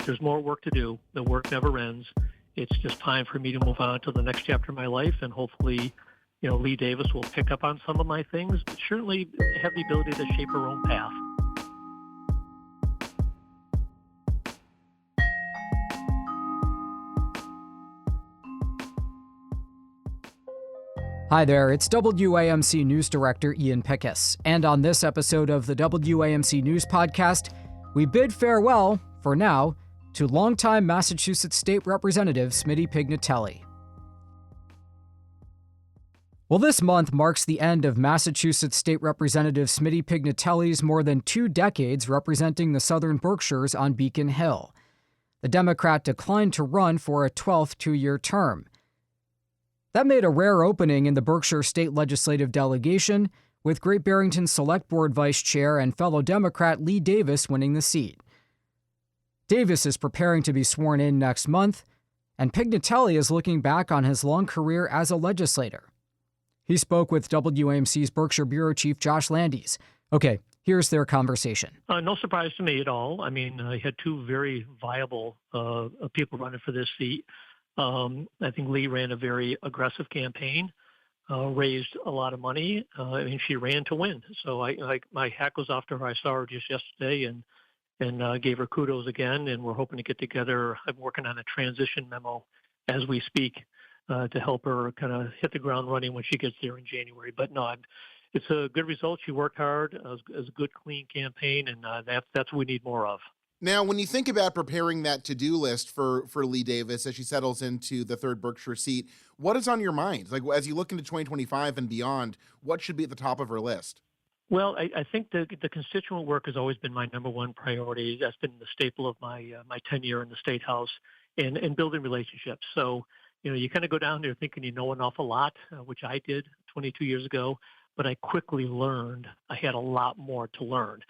there's more work to do. The work never ends. It's just time for me to move on to the next chapter of my life, and hopefully, Lee Davis will pick up on some of my things, but certainly have the ability to shape her own path. Hi there, it's WAMC News Director Ian Pickus, and on this episode of the WAMC News Podcast, we bid farewell, for now, to longtime Massachusetts State Representative Smitty Pignatelli. Well, this month marks the end of Massachusetts State Representative Smitty Pignatelli's more than 2 decades representing the Southern Berkshires on Beacon Hill. The Democrat declined to run for a 12th two-year term. That made a rare opening in the Berkshire State Legislative Delegation, with Great Barrington Select Board Vice Chair and fellow Democrat Lee Davis winning the seat. Davis is preparing to be sworn in next month, and Pignatelli is looking back on his long career as a legislator. He spoke with WAMC's Berkshire Bureau Chief Josh Landis. Okay, here's their conversation. No surprise to me at all. I mean, I had 2 very viable people running for this seat. I think Lee ran a very aggressive campaign, raised a lot of money. She ran to win. So my hat goes off to her. I saw her just yesterday and gave her kudos again. And we're hoping to get together. I'm working on a transition memo as we speak to help her kind of hit the ground running when she gets there in January. But no, it's a good result. She worked hard. It was a good, clean campaign, and that's what we need more of. Now, when you think about preparing that to-do list for Lee Davis as she settles into the 3rd Berkshire seat, what is on your mind? Like, as you look into 2025 and beyond, what should be at the top of her list? Well, I think the constituent work has always been my number one priority. That's been the staple of my tenure in the State House and building relationships. So, you kind of go down there thinking you know an awful lot, which I did 22 years ago, but I quickly learned I had a lot more to learn.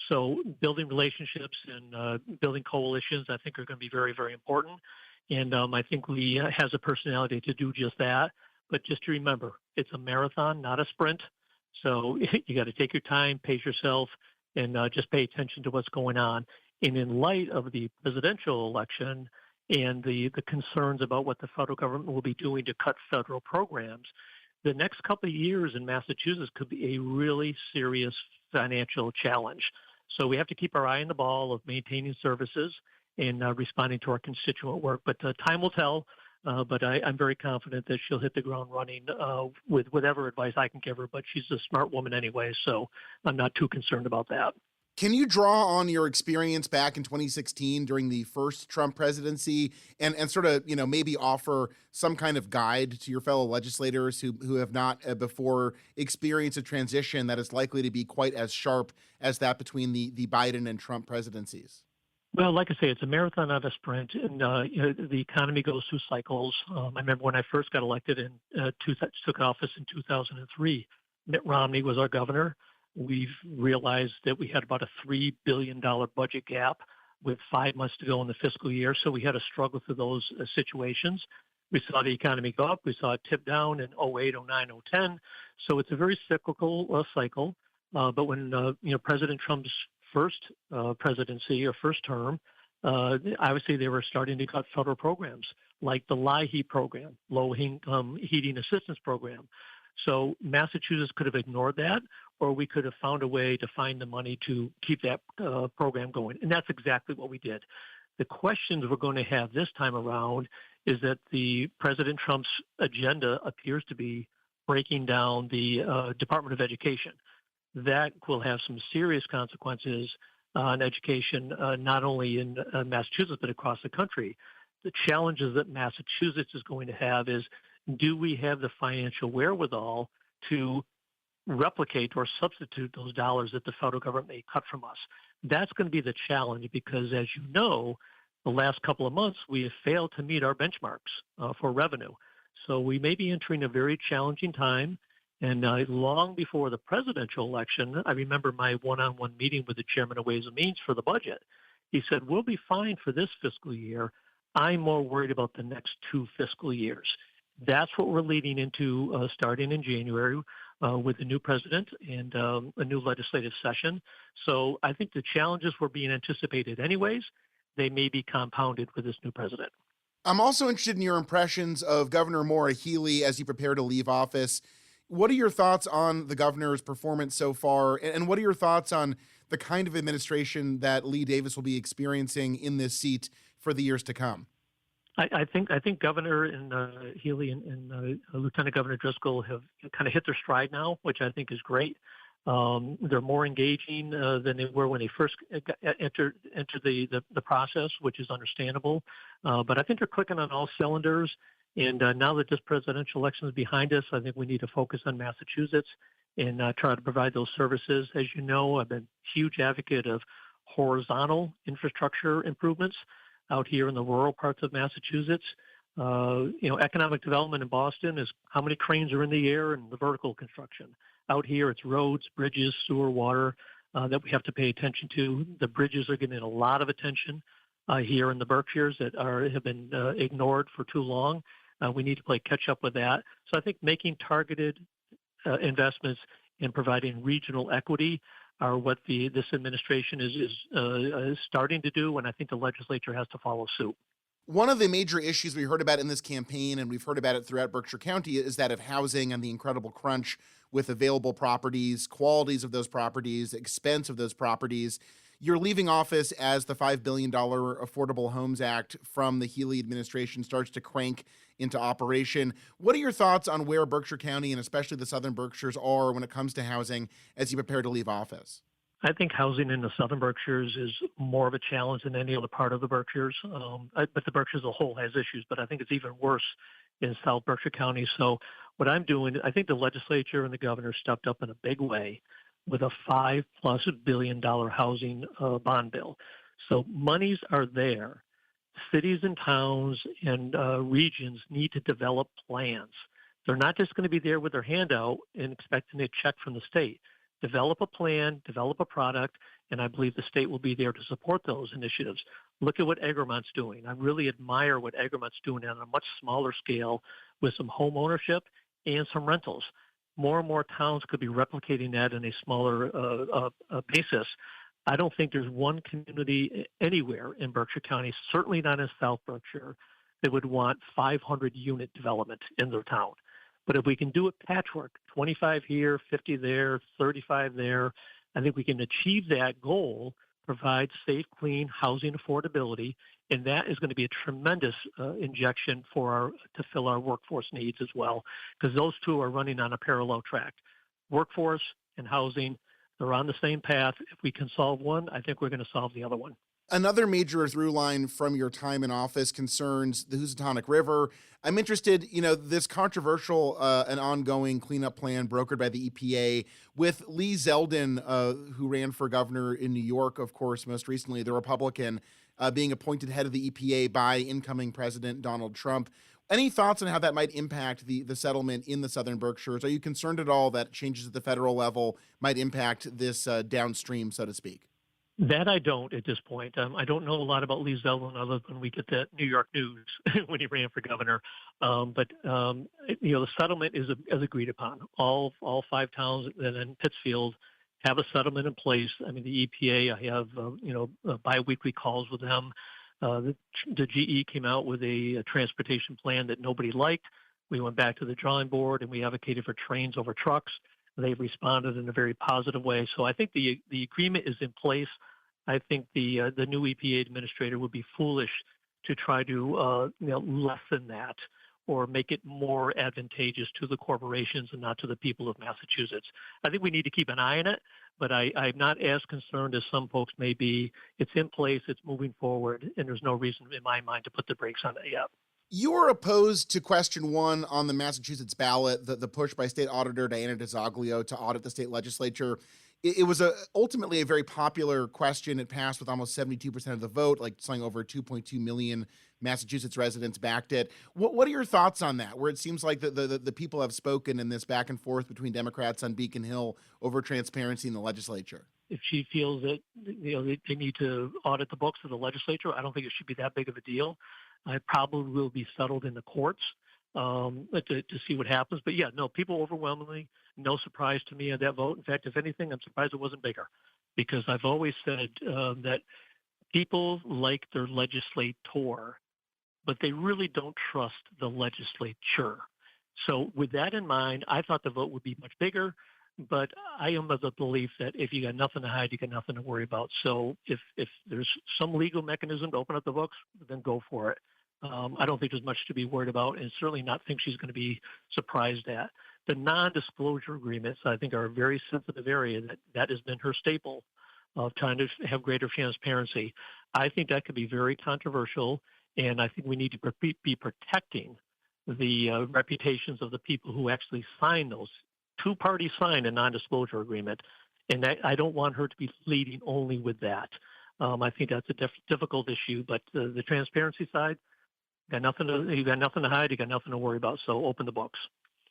So building relationships and building coalitions, I think, are going to be very, very important. And I think Lee has a personality to do just that. But just to remember, it's a marathon, not a sprint. So you got to take your time, pace yourself, and just pay attention to what's going on. And in light of the presidential election and the concerns about what the federal government will be doing to cut federal programs, the next couple of years in Massachusetts could be a really serious financial challenge. So we have to keep our eye on the ball of maintaining services and responding to our constituent work. But time will tell. But I'm very confident that she'll hit the ground running with whatever advice I can give her. But she's a smart woman anyway, so I'm not too concerned about that. Can you draw on your experience back in 2016 during the first Trump presidency and sort of, maybe offer some kind of guide to your fellow legislators who have not before experienced a transition that is likely to be quite as sharp as that between the Biden and Trump presidencies? Well, like I say, it's a marathon, not a sprint, and the economy goes through cycles. I remember when I first got elected and took office in 2003, Mitt Romney was our governor. We've realized that we had about a $3 billion budget gap with 5 months to go in the fiscal year. So we had to struggle through those situations. We saw the economy go up. We saw it tip down in 08, 09, 010. So it's a very cyclical cycle. But when, President Trump's first presidency or first term, obviously they were starting to cut federal programs like the LIHEAP program, low-income heating assistance program. So Massachusetts could have ignored that, or we could have found a way to find the money to keep that program going. And that's exactly what we did. The questions we're going to have this time around is that the President Trump's agenda appears to be breaking down the Department of Education. That will have some serious consequences on education, not only in Massachusetts, but across the country. The challenges that Massachusetts is going to have is, do we have the financial wherewithal to replicate or substitute those dollars that the federal government may cut from us? That's going to be the challenge because, as you know, the last couple of months, we have failed to meet our benchmarks for revenue. So we may be entering a very challenging time. And long before the presidential election, I remember my one-on-one meeting with the chairman of Ways and Means for the budget. He said, we'll be fine for this fiscal year. I'm more worried about the next 2 fiscal years. That's what we're leading into starting in January with the new president and a new legislative session. So I think the challenges were being anticipated anyways. they may be compounded with this new president. I'm also interested in your impressions of Governor Maura Healey as you prepare to leave office. What are your thoughts on the governor's performance so far? And what are your thoughts on the kind of administration that Lee Davis will be experiencing in this seat for the years to come? I think Governor and Healy and Lieutenant Governor Driscoll have kind of hit their stride now, which I think is great. They're more engaging than they were when they first entered the process, which is understandable. But I think they're clicking on all cylinders. And now that this presidential election is behind us, I think we need to focus on Massachusetts and try to provide those services. As you know, I've been a huge advocate of horizontal infrastructure improvements out here in the rural parts of Massachusetts. Economic development in Boston is how many cranes are in the air and the vertical construction. Out here, it's roads, bridges, sewer, water that we have to pay attention to. The bridges are getting a lot of attention here in the Berkshires that have been ignored for too long. We need to play catch up with that. So I think making targeted investments in providing regional equity are what this administration is starting to do, and I think the legislature has to follow suit. One of the major issues we heard about in this campaign, and we've heard about it throughout Berkshire County, is that of housing and the incredible crunch with available properties, qualities of those properties, expense of those properties. You're leaving office as the $5 billion Affordable Homes Act from the Healey administration starts to crank into operation. What are your thoughts on where Berkshire County and especially the Southern Berkshires are when it comes to housing as you prepare to leave office? I think housing in the Southern Berkshires is more of a challenge than any other part of the Berkshires. But the Berkshires as a whole has issues, but I think it's even worse in South Berkshire County. So what I'm doing, I think the legislature and the governor stepped up in a big way with a $5+ billion housing bond bill. So monies are there. Cities and towns and regions need to develop plans. They're not just going to be there with their hand out and expecting a check from the state. Develop a plan, develop a product, and I believe the state will be there to support those initiatives. Look at what Egremont's doing. I really admire what Egremont's doing on a much smaller scale with some home ownership and some rentals. More and more towns could be replicating that in a smaller basis. I don't think there's one community anywhere in Berkshire County, certainly not in South Berkshire, that would want 500-unit development in their town. But if we can do it patchwork, 25 here, 50 there, 35 there, I think we can achieve that goal, provide safe, clean housing affordability, and that is going to be a tremendous injection to fill our workforce needs as well, because those two are running on a parallel track. Workforce and housing, they're on the same path. If we can solve one, I think we're going to solve the other one. Another major through line from your time in office concerns the Housatonic River. I'm interested, this controversial and ongoing cleanup plan brokered by the EPA with Lee Zeldin, who ran for governor in New York, of course, most recently, the Republican, being appointed head of the EPA by incoming President Donald Trump. Any thoughts on how that might impact the settlement in the Southern Berkshires? Are you concerned at all that changes at the federal level might impact this downstream, so to speak? That I don't at this point. I don't know a lot about Lee Zeldin other than we get that New York news when he ran for governor. But the settlement is agreed upon. All 5 towns and then Pittsfield have a settlement in place. I mean, the EPA, I have biweekly calls with them. The GE came out with a transportation plan that nobody liked. We went back to the drawing board and we advocated for trains over trucks. They've responded in a very positive way. So I think the agreement is in place. I think the new EPA administrator would be foolish to try to lessen that or make it more advantageous to the corporations and not to the people of Massachusetts. I think we need to keep an eye on it, but I'm not as concerned as some folks may be. It's in place, it's moving forward, and there's no reason in my mind to put the brakes on it yet. You were opposed to question 1 on the Massachusetts ballot, the push by State Auditor Diana DiZoglio to audit the state legislature. It was ultimately a very popular question. It passed with almost 72% of the vote, like something over 2.2 million Massachusetts residents backed it. What are your thoughts on that, where it seems like the people have spoken in this back and forth between Democrats on Beacon Hill over transparency in the legislature? If she feels that they need to audit the books of the legislature, I don't think it should be that big of a deal. It probably will be settled in the courts to see what happens. But people overwhelmingly, no surprise to me on that vote. In fact, if anything, I'm surprised it wasn't bigger, because I've always said that People like their legislator, but they really don't trust the legislature. So with that in mind, I thought the vote would be much bigger, but I am of the belief that if you got nothing to hide, you got nothing to worry about. So if there's some legal mechanism to open up the books, then go for it. I don't think there's much to be worried about, and certainly not think she's going to be surprised at. The non-disclosure agreements, I think, are a very sensitive area. That has been her staple of trying to have greater transparency. I think that could be very controversial, and I think we need to be protecting the reputations of the people who actually sign those. Two parties signed a non-disclosure agreement, and I don't want her to be leading only with that. I think that's a difficult issue, but the transparency side, you got nothing to hide, you got nothing to worry about, so open the books.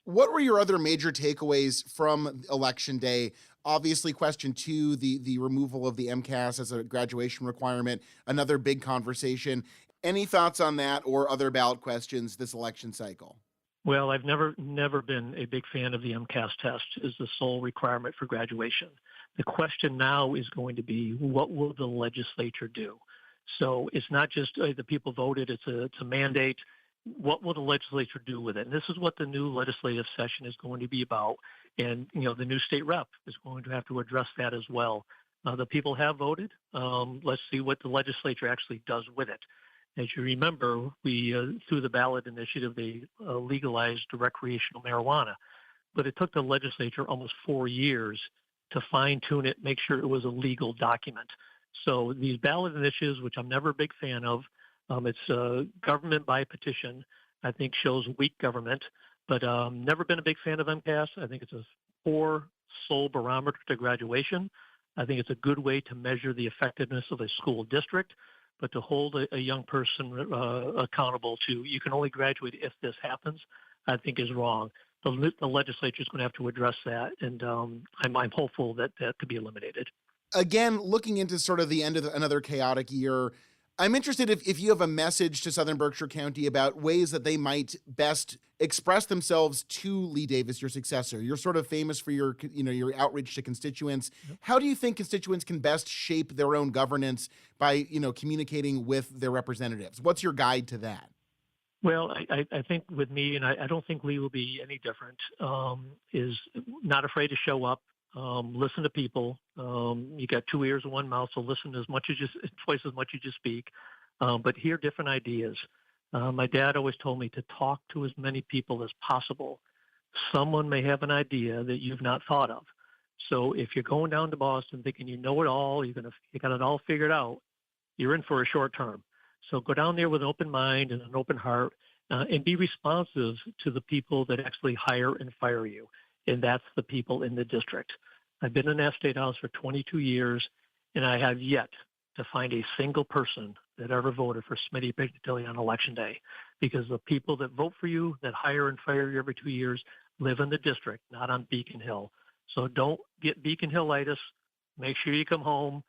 What were your other major takeaways from Election Day? Obviously, question two, the removal of the MCAS as a graduation requirement, another big conversation. Any thoughts on that or other ballot questions this election cycle? Well, I've never been a big fan of the MCAS test as the sole requirement for graduation. The question now is going to be, what will the legislature do? So it's not just the people voted, it's a mandate. What will the legislature do with it? And this is what the new legislative session is going to be about. And, the new state rep is going to have to address that as well. The people have voted. Let's see what the legislature actually does with it. As you remember, we, through the ballot initiative, they legalized recreational marijuana. But it took the legislature almost 4 years to fine-tune it, make sure it was a legal document. So these ballot initiatives, which I'm never a big fan of, it's government by petition, I think shows weak government, but never been a big fan of MCAS. I think it's a poor sole barometer to graduation. I think it's a good way to measure the effectiveness of a school district, but to hold a young person accountable to, you can only graduate if this happens, I think is wrong. The legislature is going to have to address that, and I'm hopeful that that could be eliminated. Again, looking into sort of the end of another chaotic year, I'm interested if you have a message to Southern Berkshire County about ways that they might best express themselves to Lee Davis, your successor. You're sort of famous for your outreach to constituents. Yep. How do you think constituents can best shape their own governance by, communicating with their representatives? What's your guide to that? Well, I think with me, and I don't think Lee will be any different, is not afraid to show up. Listen to people. You got 2 ears and 1 mouth, so listen twice as much as you speak, but hear different ideas. My dad always told me to talk to as many people as possible. Someone may have an idea that you've not thought of. So if you're going down to Boston thinking you know it all, you got it all figured out, you're in for a short term. So go down there with an open mind and an open heart, and be responsive to the people that actually hire and fire you. And that's the people in the district. I've been in that state house for 22 years, and I have yet to find a single person that ever voted for Smitty Pignatelli on Election Day, because the people that vote for you, that hire and fire you every 2 years, live in the district, not on Beacon Hill. So don't get Beacon Hillitis. Make sure you come home,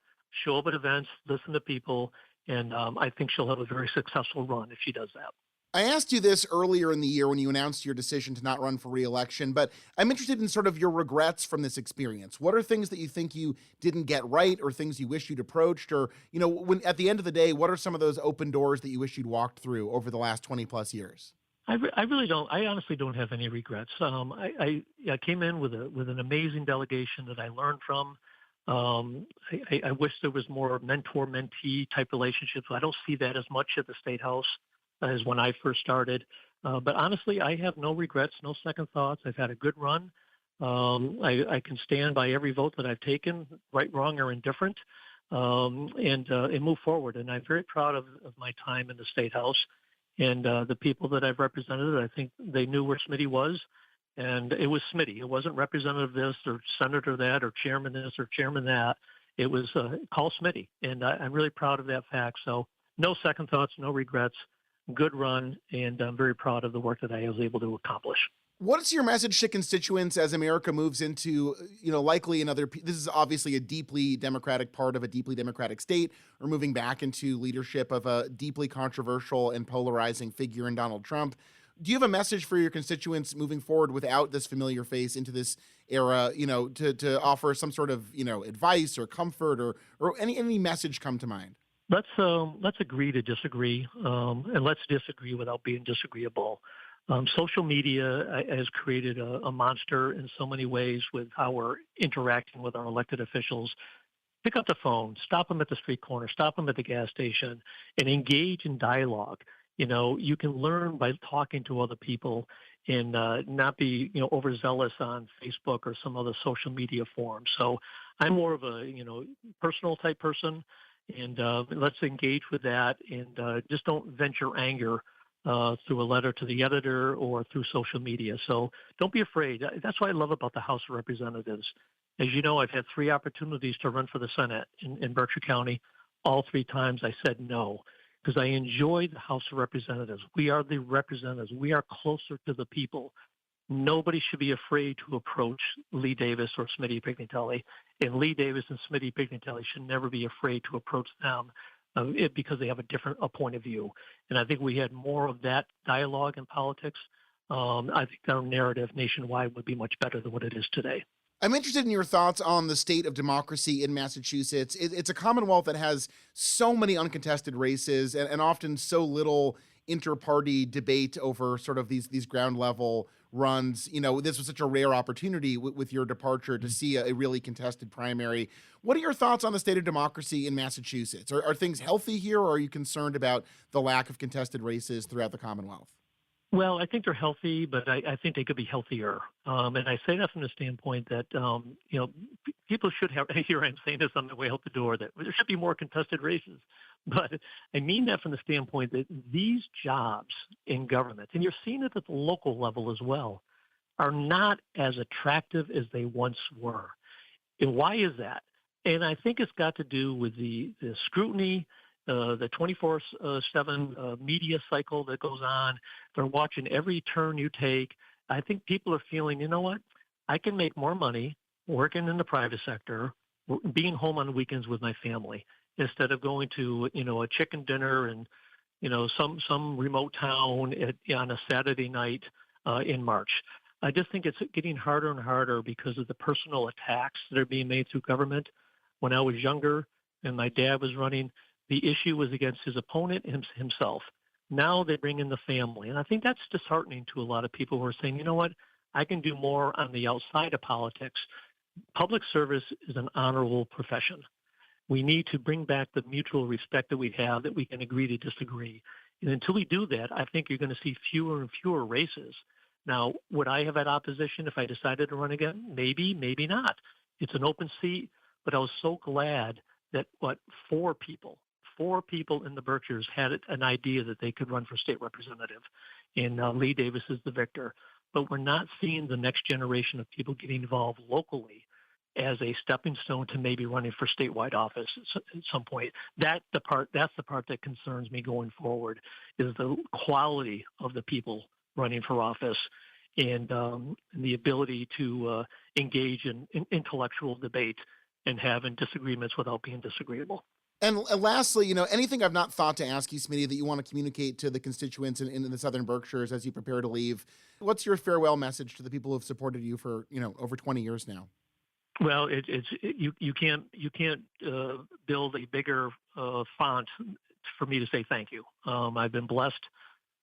show up at events, listen to people, and I think she'll have a very successful run if she does that. I asked you this earlier in the year when you announced your decision to not run for re-election, but I'm interested in sort of your regrets from this experience. What are things that you think you didn't get right, or things you wish you'd approached, or, when at the end of the day, what are some of those open doors that you wish you'd walked through over the last 20 plus years? I really don't. I honestly don't have any regrets. I came in with an amazing delegation that I learned from. I wish there was more mentor-mentee type relationships. I don't see that as much at the State House as when I first started. But honestly, I have no regrets, no second thoughts. I've had a good run. I can stand by every vote that I've taken, right, wrong, or indifferent, and move forward. And I'm very proud of my time in the State House. And the people that I've represented, I think they knew where Smitty was. And it was Smitty. It wasn't Representative this or Senator that or Chairman this or Chairman that. It was call Smitty. And I'm really proud of that fact. So no second thoughts, no regrets. Good run, and I'm very proud of the work that I was able to accomplish. What's your message to constituents as America moves into, likely this is obviously a deeply Democratic part of a deeply Democratic state, or moving back into leadership of a deeply controversial and polarizing figure in Donald Trump. Do you have a message for your constituents moving forward without this familiar face into this era, to offer some sort of, advice or comfort or any message come to mind? Let's agree to disagree, and let's disagree without being disagreeable. Social media has created a monster in so many ways with how we're interacting with our elected officials. Pick up the phone, stop them at the street corner, stop them at the gas station, and engage in dialogue. You can learn by talking to other people and not be, overzealous on Facebook or some other social media forum. So I'm more of a, personal type person, and let's engage with that, and just don't vent your anger through a letter to the editor or through social media. So don't be afraid. That's what I love about the House of Representatives. As you know, I've had 3 opportunities to run for the Senate in Berkshire County. All 3 times I said no because I enjoy the House of Representatives. We are the representatives. We are closer to the people. Nobody should be afraid to approach Lee Davis or Smitty Pignatelli. And Lee Davis and Smitty Pignatelli should never be afraid to approach them because they have a different point of view. And I think we had more of that dialogue in politics. I think our narrative nationwide would be much better than what it is today. I'm interested in your thoughts on the state of democracy in Massachusetts. It's a Commonwealth that has so many uncontested races and often so little inter-party debate over sort of these ground level runs. This was such a rare opportunity with your departure to see a really contested primary. What are your thoughts on the state of democracy in Massachusetts? Are things healthy here, or are you concerned about the lack of contested races throughout the Commonwealth? Well, I think they're healthy, but I think they could be healthier. And I say that from the standpoint that, people should have, here I'm saying this on the way out the door, that there should be more contested races. But I mean that from the standpoint that these jobs in government, and you're seeing it at the local level as well, are not as attractive as they once were. And why is that? And I think it's got to do with the scrutiny, the 24/7 media cycle that goes on. They're watching every turn you take. I think people are feeling, you know what? I can make more money working in the private sector, being home on weekends with my family, instead of going to, a chicken dinner and, some remote town on a Saturday night in March. I just think it's getting harder and harder because of the personal attacks that are being made through government. When I was younger and my dad was running, the issue was against his opponent himself. Now they bring in the family. And I think that's disheartening to a lot of people who are saying, you know what, I can do more on the outside of politics. Public service is an honorable profession. We need to bring back the mutual respect that we have, that we can agree to disagree. And until we do that, I think you're going to see fewer and fewer races. Now, would I have had opposition if I decided to run again? Maybe, maybe not. It's an open seat, but I was so glad that, four people in the Berkshires had an idea that they could run for state representative, and Lee Davis is the victor. But we're not seeing the next generation of people getting involved locally as a stepping stone to maybe running for statewide office at some point. That's the part that concerns me going forward, is the quality of the people running for office and the ability to engage in intellectual debate and having disagreements without being disagreeable. And lastly, anything I've not thought to ask you, Smitty, that you want to communicate to the constituents in the Southern Berkshires as you prepare to leave? What's your farewell message to the people who have supported you for, over 20 years now? Well, you can't build a bigger font for me to say thank you. I've been blessed.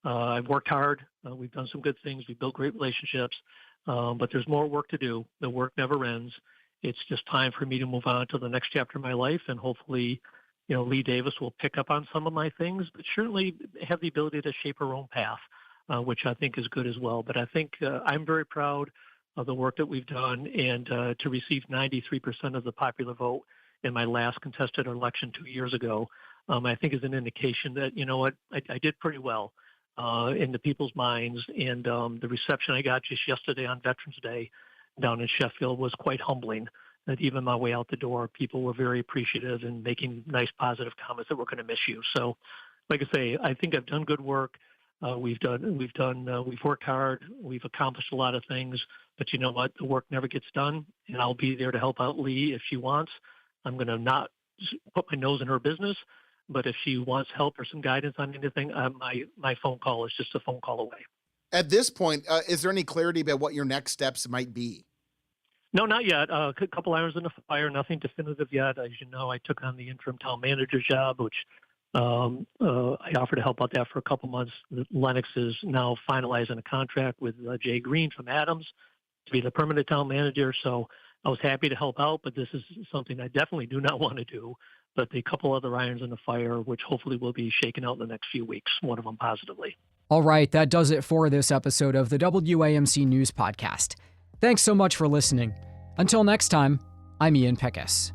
I've worked hard. We've done some good things. We've built great relationships, but there's more work to do. The work never ends. It's just time for me to move on to the next chapter of my life, and hopefully, Lee Davis will pick up on some of my things, but certainly have the ability to shape her own path, which I think is good as well. But I think I'm very proud of the work that we've done, and to receive 93% of the popular vote in my last contested election 2 years ago, I think is an indication that, I did pretty well in the people's minds. And the reception I got just yesterday on Veterans Day down in Sheffield was quite humbling. That even my way out the door, people were very appreciative and making nice, positive comments that we're going to miss you. So, like I say, I think I've done good work. We've worked hard. We've accomplished a lot of things. But you know what? The work never gets done, and I'll be there to help out Lee if she wants. I'm going to not put my nose in her business, but if she wants help or some guidance on anything, my phone call is just a phone call away. At this point, is there any clarity about what your next steps might be? No, not yet. A couple irons in the fire, nothing definitive yet. As you know, I took on the interim town manager job, which I offered to help out that for a couple months. Lennox is now finalizing a contract with Jay Green from Adams to be the permanent town manager. So I was happy to help out, but this is something I definitely do not want to do. But a couple other irons in the fire, which hopefully will be shaken out in the next few weeks, one of them positively. All right, that does it for this episode of the WAMC News Podcast. Thanks so much for listening. Until next time, I'm Ian Pickus.